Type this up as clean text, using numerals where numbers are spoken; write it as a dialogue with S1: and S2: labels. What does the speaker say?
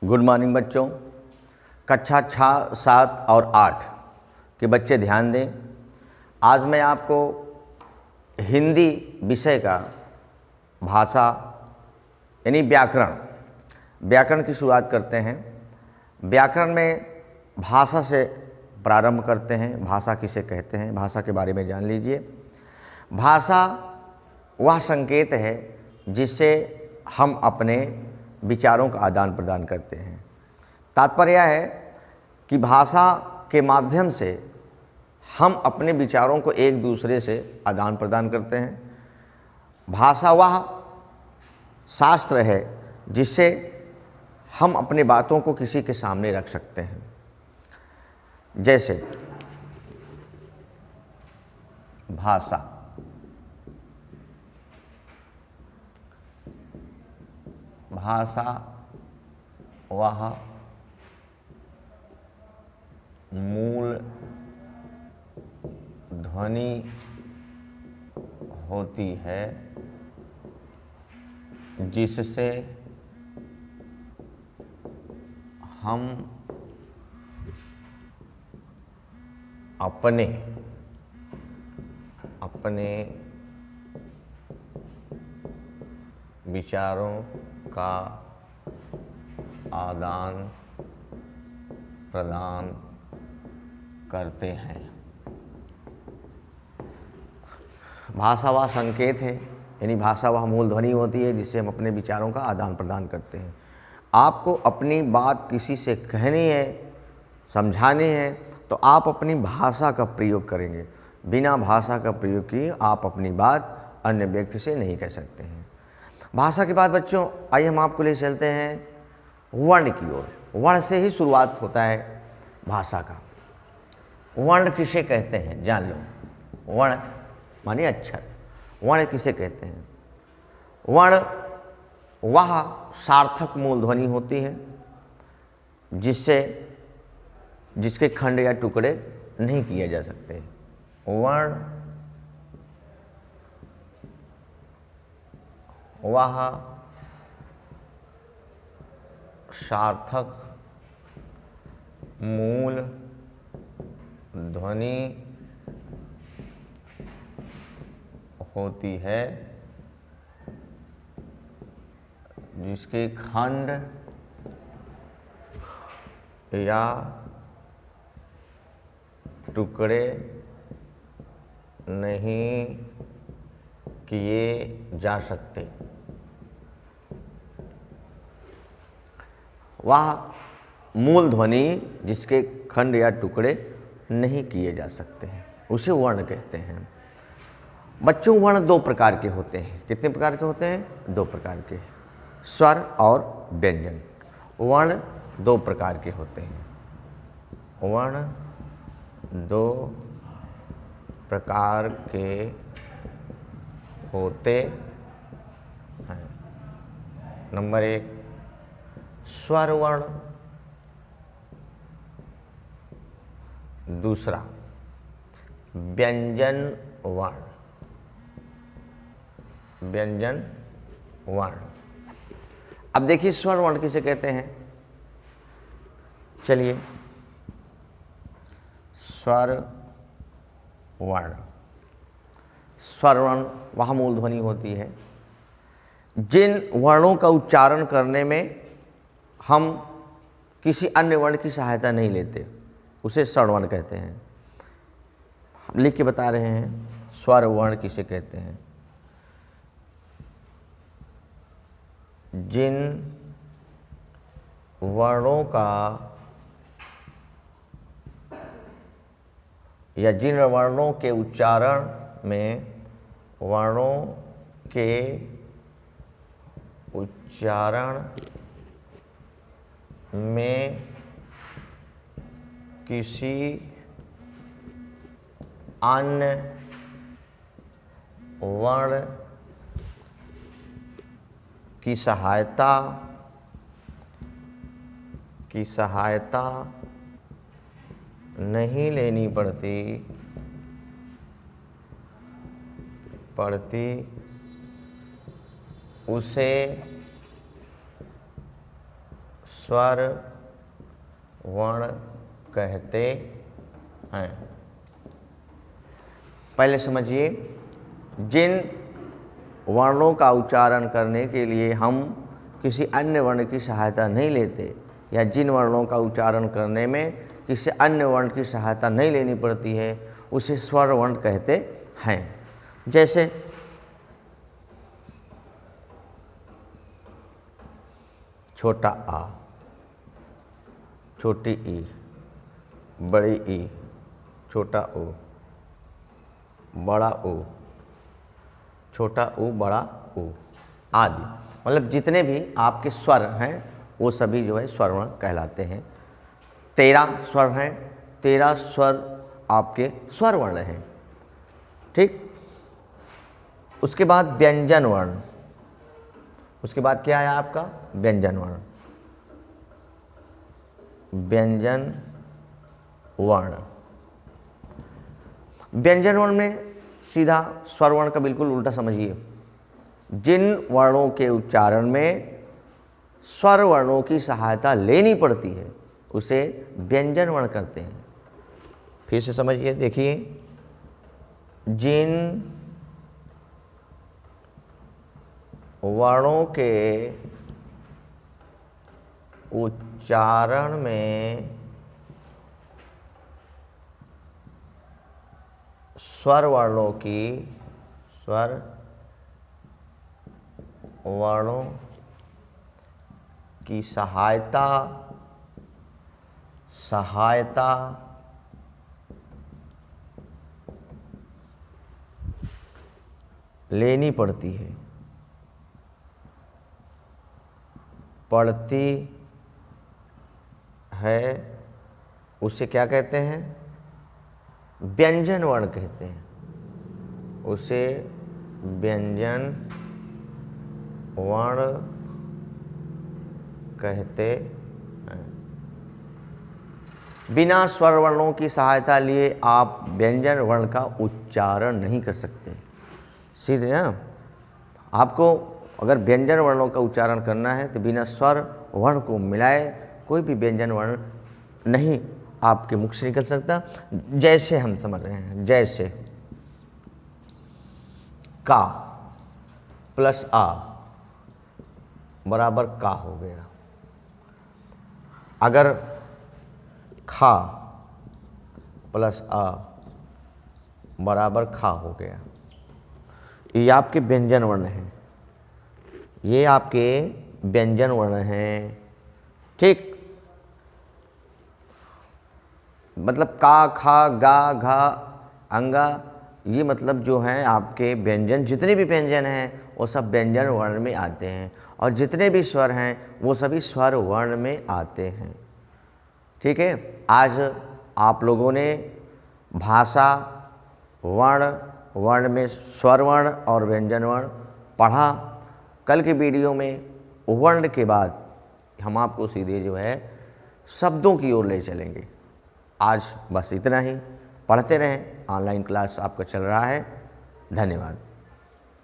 S1: Good morning बच्चों। कक्षा 6, 7 और 8 के बच्चे ध्यान दें। आज मैं आपको हिंदी विषय का भाषा यानी व्याकरण की शुरुआत करते हैं। व्याकरण में भाषा से प्रारंभ करते हैं। भाषा किसे कहते हैं, भाषा के बारे में जान लीजिए। भाषा वह संकेत है जिससे हम अपने विचारों का आदान प्रदान करते हैं। तात्पर्य यह है कि भाषा के माध्यम से हम अपने विचारों को एक दूसरे से आदान प्रदान करते हैं। भाषा वह शास्त्र है जिससे हम अपनी बातों को किसी के सामने रख सकते हैं। जैसे भाषा वह मूल ध्वनि होती है जिससे हम अपने विचारों का आदान प्रदान करते हैं। भाषा वह संकेत है यानी भाषा वह मूल ध्वनि होती है जिससे हम अपने विचारों का आदान प्रदान करते हैं। आपको अपनी बात किसी से कहनी है, समझानी है, तो आप अपनी भाषा का प्रयोग करेंगे। बिना भाषा का प्रयोग किए आप अपनी बात अन्य व्यक्ति से नहीं कह सकते हैं। भाषा के बाद बच्चों आइए हम आपको ले चलते हैं वर्ण की ओर। वर्ण से ही शुरुआत होता है भाषा का। वर्ण किसे कहते हैं जान लो। वर्ण माने अक्षर। वर्ण किसे कहते हैं? वर्ण वह सार्थक मूल ध्वनि होती है जिसके खंड या टुकड़े नहीं किए जा सकते। वर्ण वह सार्थक मूल ध्वनि होती है जिसके खंड या टुकड़े नहीं किए जा सकते। वह मूल ध्वनि जिसके खंड या टुकड़े नहीं किए जा सकते हैं उसे वर्ण कहते हैं। बच्चों वर्ण दो प्रकार के होते हैं। कितने प्रकार के होते हैं? दो प्रकार के। स्वर और व्यंजन। वर्ण दो प्रकार के होते हैं। वर्ण दो प्रकार के होते हैं। नंबर 1 स्वर वर्ण, दूसरा व्यंजन वर्ण। व्यंजन वर्ण। अब देखिए स्वर वर्ण किसे कहते हैं। चलिए स्वर वर्ण वह मूल ध्वनि होती है जिन वर्णों का उच्चारण करने में हम किसी अन्य वर्ण की सहायता नहीं लेते, उसे स्वर वर्ण कहते हैं। हम लिख के बता रहे हैं स्वर वर्ण किसे कहते हैं। जिन वर्णों का या जिन वर्णों के उच्चारण में किसी अन्य वर्ण की सहायता नहीं लेनी पड़ती उसे स्वर वर्ण कहते हैं। पहले समझिए, जिन वर्णों का उच्चारण करने के लिए हम किसी अन्य वर्ण की सहायता नहीं लेते या जिन वर्णों का उच्चारण करने में किसी अन्य वर्ण की सहायता नहीं लेनी पड़ती है उसे स्वर वर्ण कहते हैं। जैसे छोटा आ, छोटी ई, बड़ी ई, छोटा ओ, बड़ा ओ, छोटा ऊ, बड़ा ऊ आदि, मतलब जितने भी आपके स्वर हैं वो सभी जो है स्वर वर्ण कहलाते हैं। 13 स्वर हैं, 13 स्वर आपके स्वर वर्ण हैं। ठीक, उसके बाद व्यंजन वर्ण, उसके बाद क्या है आपका व्यंजन वर्ण। व्यंजन वर्ण, व्यंजन वर्ण में सीधा स्वर वर्ण का बिल्कुल उल्टा समझिए। जिन वर्णों के उच्चारण में स्वर वर्णों की सहायता लेनी पड़ती है उसे व्यंजन वर्ण करते हैं। फिर से समझिए, देखिए, जिन वर्णों के उच्चारण में स्वर वर्णों की सहायता लेनी पड़ती है उसे क्या कहते हैं, व्यंजन वर्ण कहते हैं। उसे व्यंजन वर्ण कहते हैं। बिना स्वर वर्णों की सहायता लिए आप व्यंजन वर्ण का उच्चारण नहीं कर सकते। सीधे ना, आपको अगर व्यंजन वर्णों का उच्चारण करना है तो बिना स्वर वर्ण को मिलाए कोई भी व्यंजन वर्ण नहीं आपके मुख से निकल सकता। जैसे हम समझ रहे हैं, जैसे का प्लस आ बराबर का हो गया। अगर खा प्लस आ बराबर खा हो गया, ये आपके व्यंजन वर्ण हैं, ये आपके व्यंजन वर्ण हैं। ठीक, मतलब का, खा, गा, घा, अंगा, ये मतलब जो हैं आपके व्यंजन, जितने भी व्यंजन हैं वो सब व्यंजन वर्ण में आते हैं और जितने भी स्वर हैं वो सभी स्वर वर्ण में आते हैं। ठीक है, आज आप लोगों ने भाषा, वर्ण में स्वर वर्ण और व्यंजन वर्ण पढ़ा। कल के वीडियो में वर्ण के बाद हम आपको सीधे जो है शब्दों की ओर ले चलेंगे। आज बस इतना ही, पढ़ते रहें, ऑनलाइन क्लास आपका चल रहा है। धन्यवाद।